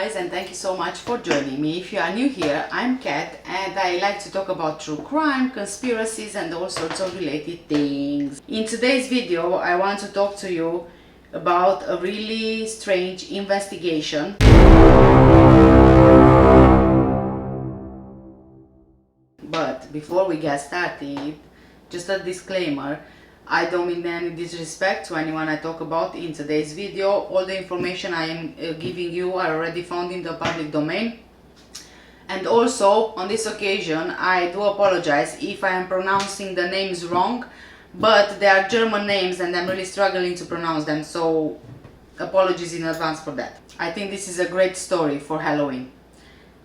guys, and thank you so much for joining me. If you are new here, I'm Kat and I like to talk about true crime, conspiracies and all sorts of related things. In today's video I want to talk to you about a really strange investigation. But before we get started, just a disclaimer. I don't mean any disrespect to anyone I talk about in today's video. All the information I am giving you are already found in the public domain. And also, on this occasion, I do apologize if I am pronouncing the names wrong, but they are German names and I'm really struggling to pronounce them, so apologies in advance for that. I think this is a great story for Halloween.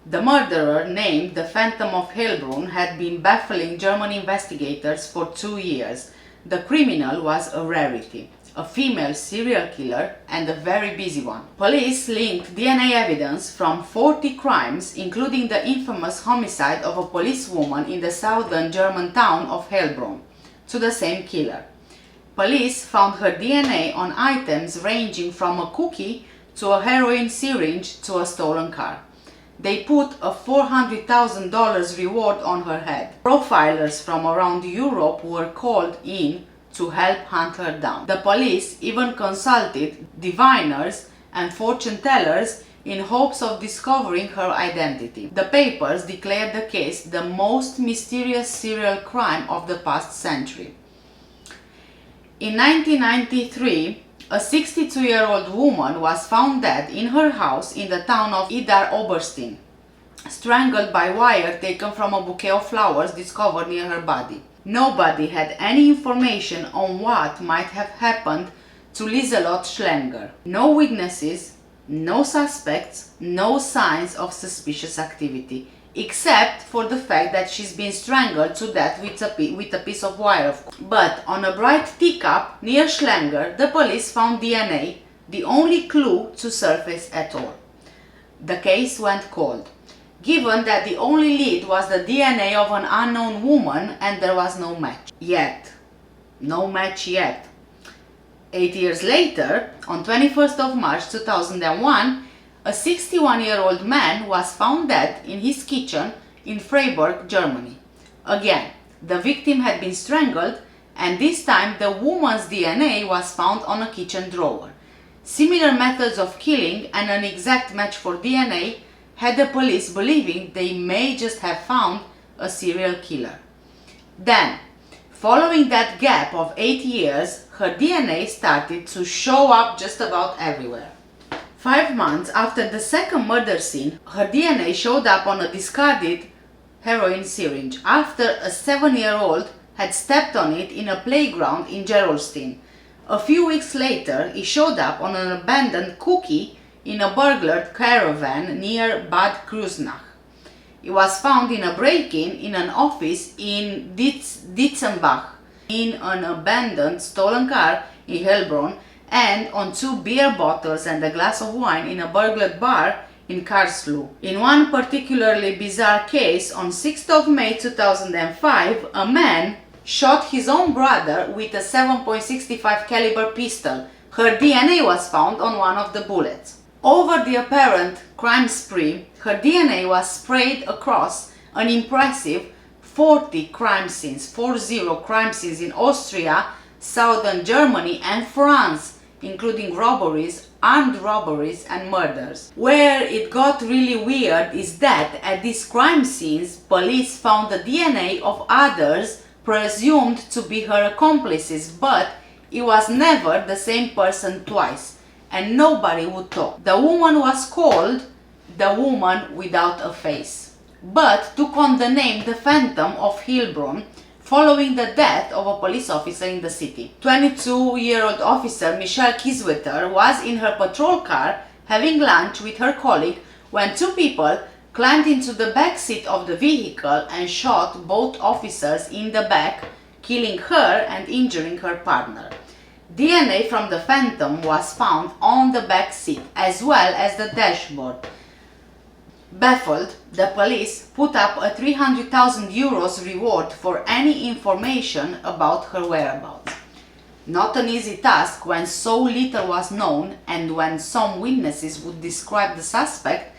The murderer, named the Phantom of Heilbronn, had been baffling German investigators for 2 years. The criminal was a rarity, a female serial killer and a very busy one. Police linked DNA evidence from 40 crimes, including the infamous homicide of a policewoman in the southern German town of Heilbronn, to the same killer. Police found her DNA on items ranging from a cookie to a heroin syringe to a stolen car. They put a $400,000 reward on her head. Profilers from around Europe were called in to help hunt her down. The police even consulted diviners and fortune tellers in hopes of discovering her identity. The papers declared the case the most mysterious serial crime of the past century. In 1993, a 62-year-old woman was found dead in her house in the town of Idar Oberstein, strangled by wire taken from a bouquet of flowers discovered near her body. Nobody had any information on what might have happened to Lieselot Schlenger. No witnesses, no suspects, no signs of suspicious activity, except for the fact that she's been strangled to death with a piece of wire. But on a bright teacup near Schlenger, the police found DNA, the only clue to surface at all. The case went cold, given that the only lead was the DNA of an unknown woman and there was no match. No match yet. 8 years later, on 21st of March 2001, a 61-year-old man was found dead in his kitchen in Freiburg, Germany. Again, the victim had been strangled, and this time the woman's DNA was found on a kitchen drawer. Similar methods of killing and an exact match for DNA had the police believing they may just have found a serial killer. Then, following that gap of 8 years, her DNA started to show up just about everywhere. 5 months after the second murder scene, her DNA showed up on a discarded heroin syringe after a 7-year-old had stepped on it in a playground in Gerolstein. A few weeks later, it showed up on an abandoned cookie in a burglared caravan near Bad Kreuznach. It was found in a break-in in an office in Dietzenbach, in an abandoned stolen car in Heilbronn, and on 2 beer bottles and a glass of wine in a burglared bar in Karlsruhe. In one particularly bizarre case, on 6th of May 2005, a man shot his own brother with a 7.65 caliber pistol. Her DNA was found on one of the bullets. Over the apparent crime spree, her DNA was sprayed across an impressive 40 crime scenes in Austria, southern Germany and France, including robberies, armed robberies and murders. Where it got really weird is that at these crime scenes, police found the DNA of others presumed to be her accomplices, but it was never the same person twice, and nobody would talk. The woman was called the woman without a face, but took on the name the Phantom of Heilbronn, following the death of a police officer in the city. 22-year-old officer Michelle Kiswetter was in her patrol car having lunch with her colleague when 2 people climbed into the back seat of the vehicle and shot both officers in the back, killing her and injuring her partner. DNA from the Phantom was found on the back seat as well as the dashboard. Baffled, the police put up a 300,000 euros reward for any information about her whereabouts. Not an easy task when so little was known and when some witnesses would describe the suspect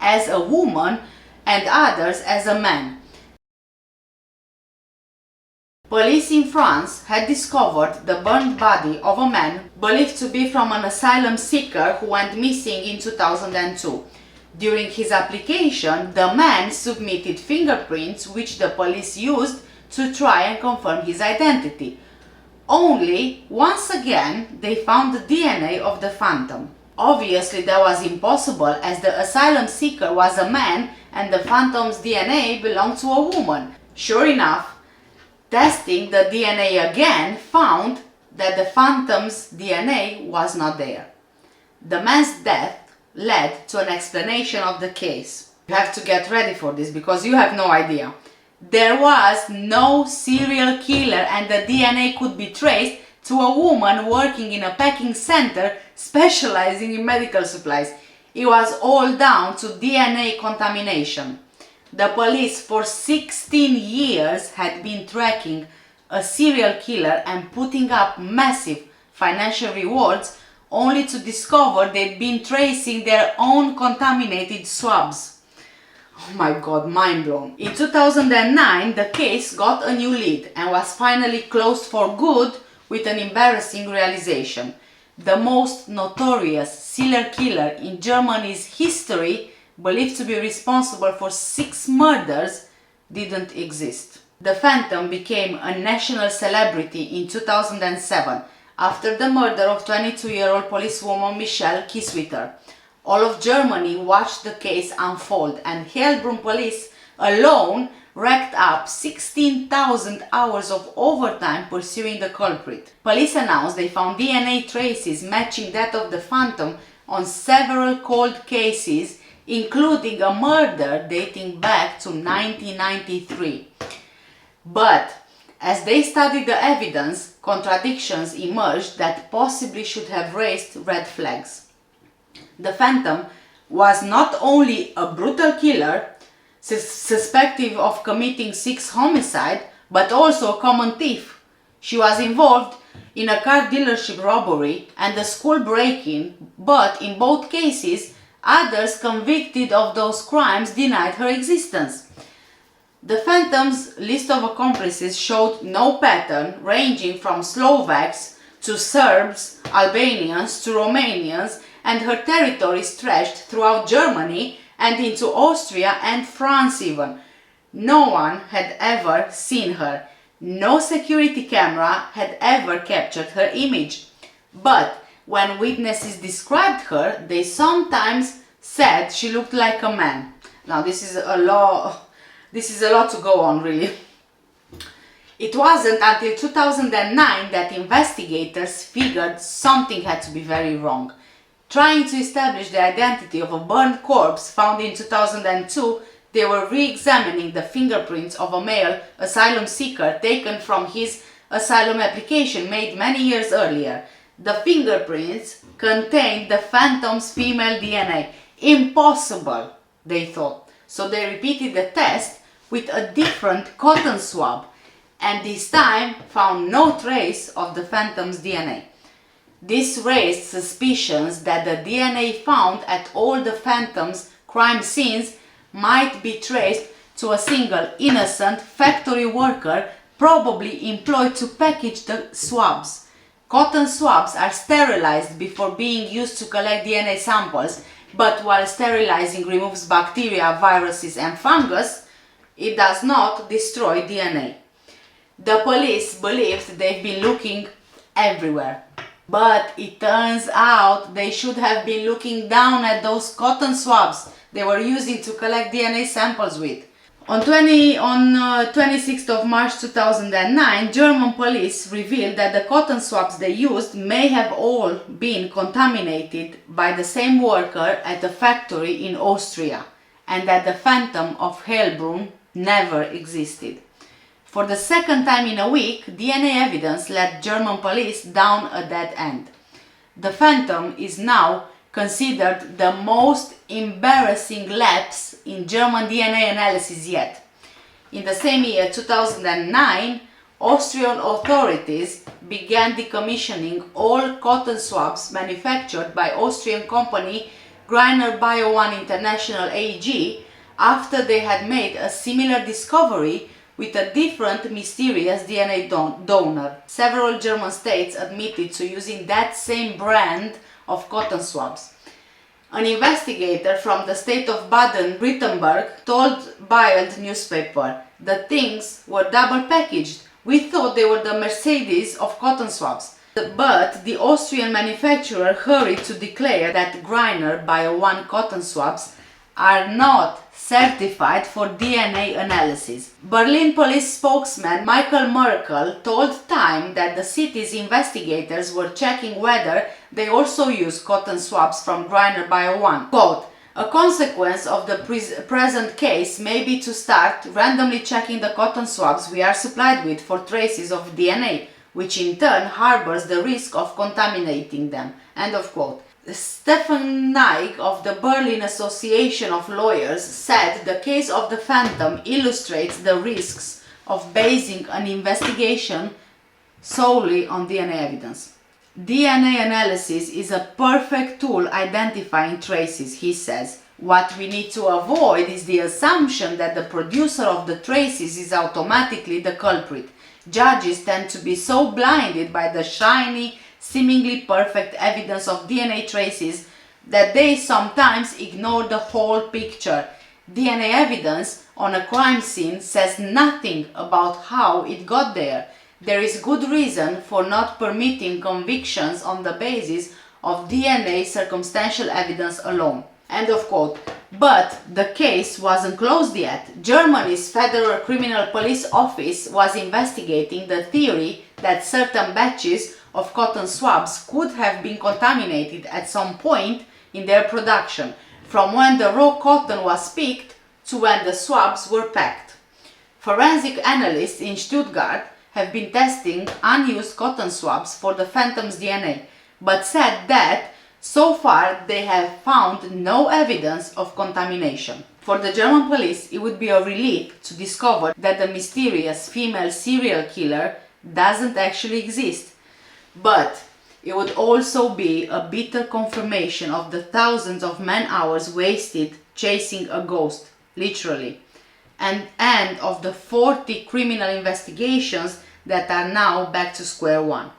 as a woman and others as a man. Police in France had discovered the burned body of a man believed to be from an asylum seeker who went missing in 2002. During his application, the man submitted fingerprints which the police used to try and confirm his identity. Only, once again, they found the DNA of the phantom. Obviously that was impossible as the asylum seeker was a man and the phantom's DNA belonged to a woman. Sure enough, testing the DNA again found that the phantom's DNA was not there. The man's death led to an explanation of the case. You have to get ready for this because you have no idea. There was no serial killer and the DNA could be traced to a woman working in a packing center specializing in medical supplies. It was all down to DNA contamination. The police for 16 years had been tracking a serial killer and putting up massive financial rewards only to discover they'd been tracing their own contaminated swabs. Oh my god, mind blown. In 2009, the case got a new lead and was finally closed for good with an embarrassing realization. The most notorious serial killer in Germany's history, believed to be responsible for 6 murders, didn't exist. The Phantom became a national celebrity in 2007 after the murder of 22-year-old policewoman Michelle Kisswitter. All of Germany watched the case unfold and Heilbronn police alone racked up 16,000 hours of overtime pursuing the culprit. Police announced they found DNA traces matching that of the Phantom on several cold cases, including a murder dating back to 1993. But as they studied the evidence, contradictions emerged that possibly should have raised red flags. The Phantom was not only a brutal killer, suspected of committing 6 homicides, but also a common thief. She was involved in a car dealership robbery and a school break-in, but in both cases, others convicted of those crimes denied her existence. The Phantom's list of accomplices showed no pattern, ranging from Slovaks to Serbs, Albanians to Romanians, and her territory stretched throughout Germany and into Austria and France even. No one had ever seen her. No security camera had ever captured her image. But when witnesses described her, they sometimes said she looked like a man. Now this is a lot to go on, really. It wasn't until 2009 that investigators figured something had to be very wrong. Trying to establish the identity of a burned corpse found in 2002, they were re-examining the fingerprints of a male asylum seeker taken from his asylum application made many years earlier. The fingerprints contained the Phantom's female DNA. Impossible, they thought. So they repeated the test with a different cotton swab, and this time found no trace of the Phantom's DNA. This raised suspicions that the DNA found at all the Phantom's crime scenes might be traced to a single innocent factory worker probably employed to package the swabs. Cotton swabs are sterilized before being used to collect DNA samples, but while sterilizing removes bacteria, viruses and fungus, it does not destroy DNA. The police believed they've been looking everywhere. But it turns out they should have been looking down at those cotton swabs they were using to collect DNA samples with. On 26th of March 2009, German police revealed that the cotton swabs they used may have all been contaminated by the same worker at a factory in Austria, and that the Phantom of Heilbronn never existed. For the second time in a week, DNA evidence led German police down a dead end. The Phantom is now considered the most embarrassing lapse in German DNA analysis yet. In the same year, 2009, Austrian authorities began decommissioning all cotton swabs manufactured by Austrian company Greiner Bio 1 International AG after they had made a similar discovery with a different mysterious DNA donor. Several German states admitted to using that same brand of cotton swabs. An investigator from the state of Baden-Württemberg told Bild newspaper, "The things were double packaged. We thought they were the Mercedes of cotton swabs." But the Austrian manufacturer hurried to declare that Greiner Bio 1 cotton swabs are not certified for DNA analysis. Berlin police spokesman Michael Merkel told Time that the city's investigators were checking whether they also use cotton swabs from Greiner Bio 1. Quote, "A consequence of the present case may be to start randomly checking the cotton swabs we are supplied with for traces of DNA, which in turn harbors the risk of contaminating them." End of quote. Stefan Neig of the Berlin Association of Lawyers said the case of the Phantom illustrates the risks of basing an investigation solely on DNA evidence. DNA analysis is a perfect tool identifying traces, he says. What we need to avoid is the assumption that the producer of the traces is automatically the culprit. Judges tend to be so blinded by the shiny, seemingly perfect evidence of DNA traces that they sometimes ignore the whole picture. DNA evidence on a crime scene says nothing about how it got there. There is good reason for not permitting convictions on the basis of DNA circumstantial evidence alone. End of quote. But the case wasn't closed yet. Germany's Federal Criminal Police Office was investigating the theory that certain batches of cotton swabs could have been contaminated at some point in their production, from when the raw cotton was picked to when the swabs were packed. Forensic analysts in Stuttgart have been testing unused cotton swabs for the Phantom's DNA, but said that so far they have found no evidence of contamination. For the German police, it would be a relief to discover that the mysterious female serial killer doesn't actually exist. But it would also be a bitter confirmation of the thousands of man-hours wasted chasing a ghost, literally, and of the 40 criminal investigations that are now back to square one.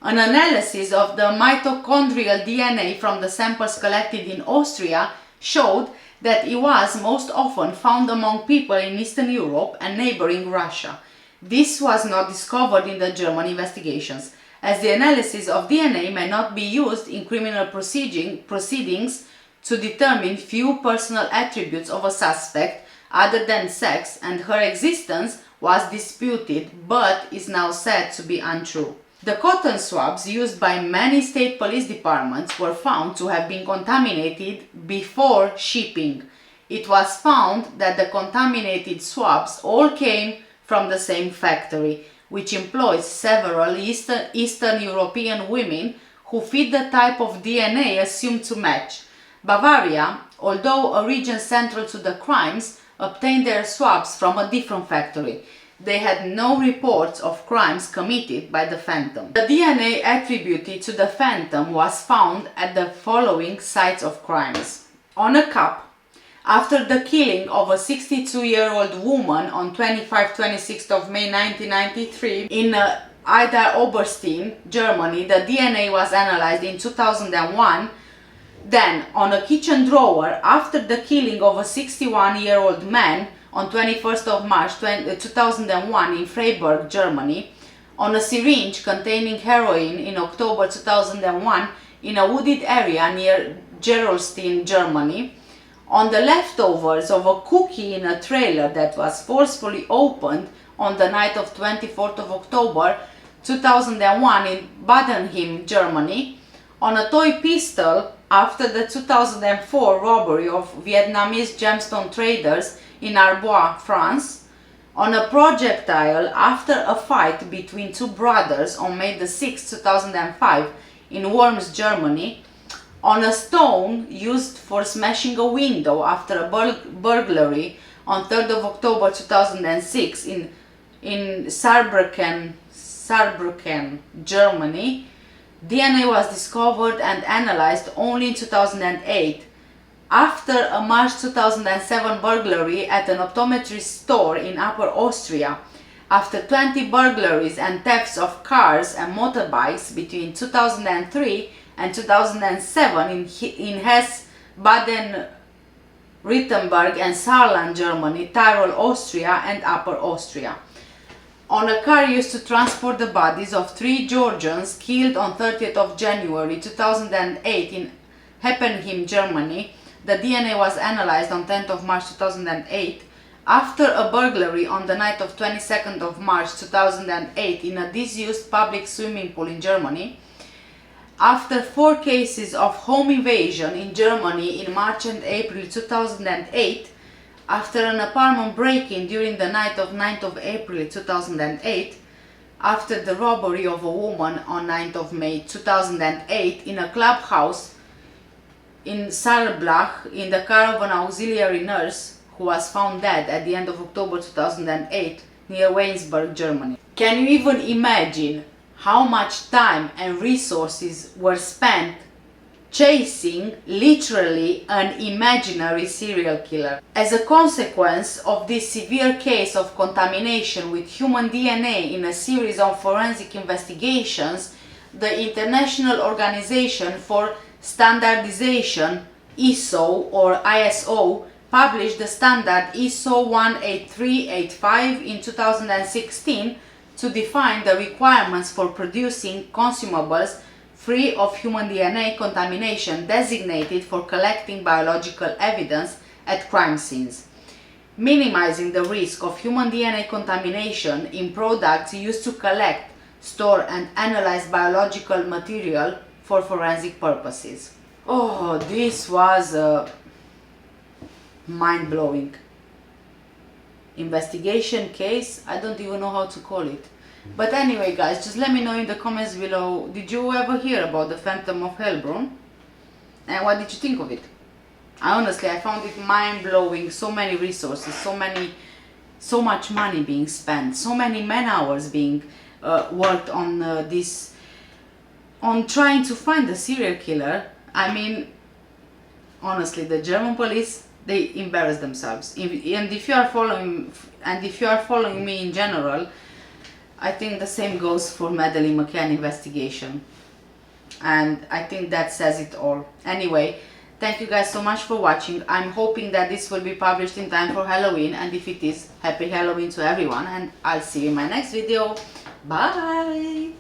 An analysis of the mitochondrial DNA from the samples collected in Austria showed that it was most often found among people in Eastern Europe and neighboring Russia. This was not discovered in the German investigations, as the analysis of DNA may not be used in criminal proceedings to determine few personal attributes of a suspect other than sex, and her existence was disputed but is now said to be untrue. The cotton swabs used by many state police departments were found to have been contaminated before shipping. It was found that the contaminated swabs all came from the same factory, which employs several Eastern European women who fit the type of DNA assumed to match. Bavaria, although a region central to the crimes, obtained their swabs from a different factory. They had no reports of crimes committed by the Phantom. The DNA attributed to the Phantom was found at the following sites of crimes. On a cup, after the killing of a 62-year-old woman on 25-26 of May 1993 in Ida Oberstein, Germany, the DNA was analyzed in 2001. Then, on a kitchen drawer, after the killing of a 61-year-old man on 21st of March 2001 in Freiburg, Germany, on a syringe containing heroin in October 2001 in a wooded area near Gerolstein, Germany, on the leftovers of a cookie in a trailer that was forcefully opened on the night of 24th of October 2001 in Badenheim, Germany, on a toy pistol after the 2004 robbery of Vietnamese gemstone traders in Arbois, France, on a projectile after a fight between two brothers on May 6, 2005 in Worms, Germany, on a stone used for smashing a window after a burglary on 3rd of October 2006 in Saarbrücken, Germany. DNA was discovered and analyzed only in 2008, after a March 2007 burglary at an optometry store in Upper Austria, after 20 burglaries and thefts of cars and motorbikes between 2003 and 2007 in Hesse, Baden-Württemberg and Saarland, Germany, Tyrol, Austria and Upper Austria. On a car used to transport the bodies of 3 Georgians killed on 30th of January 2008 in Heppenheim, Germany, the DNA was analyzed on 10th of March 2008. After a burglary on the night of 22nd of March 2008 in a disused public swimming pool in Germany, after 4 cases of home invasion in Germany in March and April 2008, after an apartment break-in during the night of 9th of April 2008, after the robbery of a woman on 9th of May 2008 in a clubhouse in Saarbrück in the car of an auxiliary nurse who was found dead at the end of October 2008 near Weinsberg, Germany. Can you even imagine how much time and resources were spent chasing literally an imaginary serial killer? As a consequence of this severe case of contamination with human DNA in a series of forensic investigations, the International Organization for Standardization, ISO or ISO, published the standard ISO 18385 in 2016 to define the requirements for producing consumables free of human DNA contamination designated for collecting biological evidence at crime scenes, minimizing the risk of human DNA contamination in products used to collect, store and analyze biological material for forensic purposes. Oh, this was a mind-blowing investigation case. I don't even know how to call it. But anyway guys, just let me know in the comments below, did you ever hear about the Phantom of Heilbronn? And what did you think of it? Honestly, I found it mind-blowing. So many resources, so much money being spent, so many man-hours being worked on on trying to find the serial killer. I mean, honestly, the German police, they embarrass themselves. And if you are following me in general, I think the same goes for Madeleine McCann investigation. And I think that says it all. Anyway, thank you guys so much for watching. I'm hoping that this will be published in time for Halloween, and if it is, happy Halloween to everyone, and I'll see you in my next video. Bye!